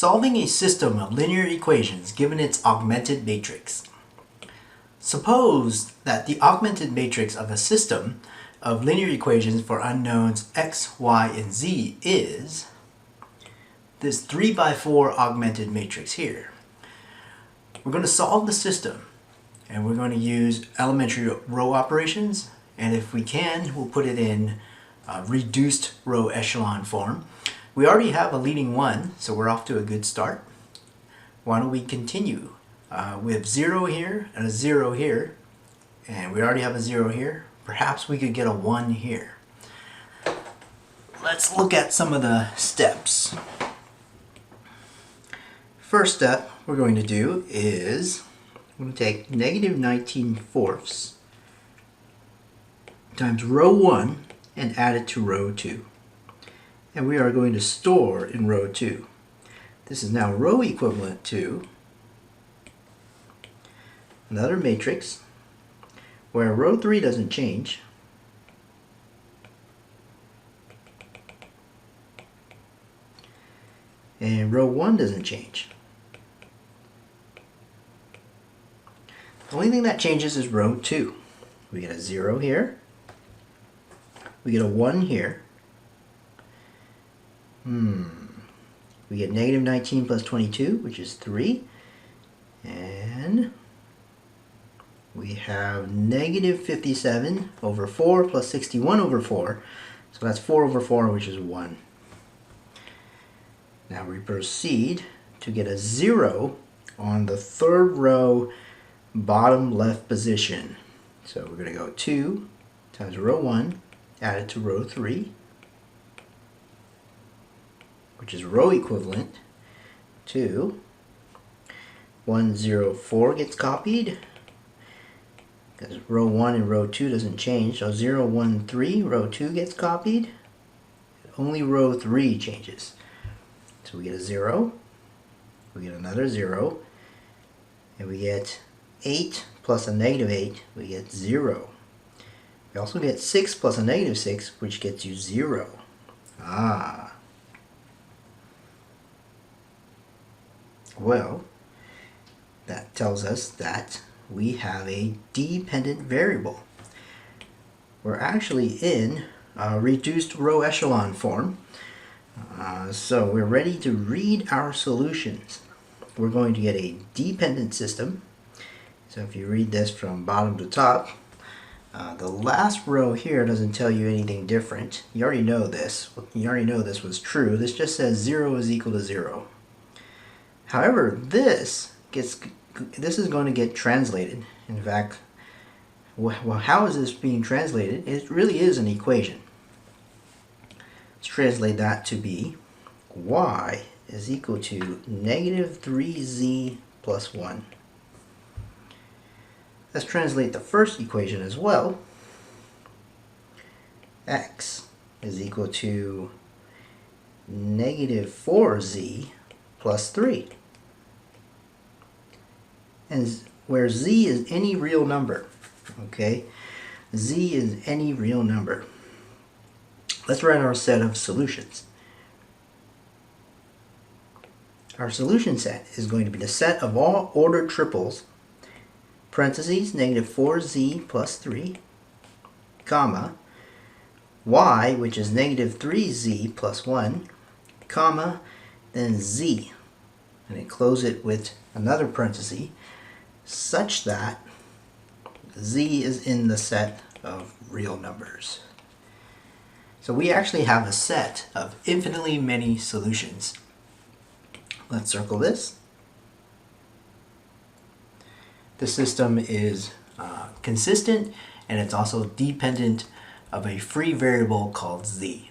Solving a system of linear equations given its augmented matrix. Suppose that the augmented matrix of a system of linear equations for unknowns x, y, and z is this 3x4 augmented matrix here. We're going to solve the system and we're going to use elementary row operations, and if we can, we'll put it in reduced row echelon form. We already have a leading 1, so we're off to a good start. Why don't we continue? We have 0 here and a 0 here, and we already have a 0 here. Perhaps we could get a 1 here. Let's look at some of the steps. First step we're going to do is we're going to take negative 19/4 times row 1 and add it to row 2. And we are going to store in row 2. This is now row equivalent to another matrix where row 3 doesn't change, and row 1 doesn't change. The only thing that changes is row 2. We get a 0 here, we get a 1 here, we get negative 19 plus 22, which is 3, and we have negative 57 over 4 plus 61 over 4, so that's 4 over 4, which is 1. Now we proceed to get a 0 on the third row bottom left position. So we're going to go 2 times row 1, add it to row 3, which is row equivalent to 104 gets copied, because row 1 and row 2 doesn't change, so 0, 1, 3, row 2 gets copied. Only row 3 changes. So we get a 0, we get another 0, and we get 8 plus a negative 8, we get 0. We also get 6 plus a negative 6, which gets you 0. Well, that tells us that we have a dependent variable. We're actually in reduced row echelon form. So we're ready to read our solutions. We're going to get a dependent system. So if you read this from bottom to top, the last row here doesn't tell you anything different. You already know this. You already know this was true. This just says 0 is equal to 0. However, this is going to get translated. In fact, well, how is this being translated? It really is an equation. Let's translate that to be y is equal to negative 3z plus 1. Let's translate the first equation as well. X is equal to negative 4z plus 3. And where z is any real number, okay? Z is any real number. Let's write our set of solutions. Our solution set is going to be the set of all ordered triples, parentheses, negative 4z plus 3, comma, y, which is negative 3z plus 1, comma, then z. And then close it with another parenthesis, such that z is in the set of real numbers. So we actually have a set of infinitely many solutions. Let's circle this. The system is consistent, and it's also dependent of a free variable called z.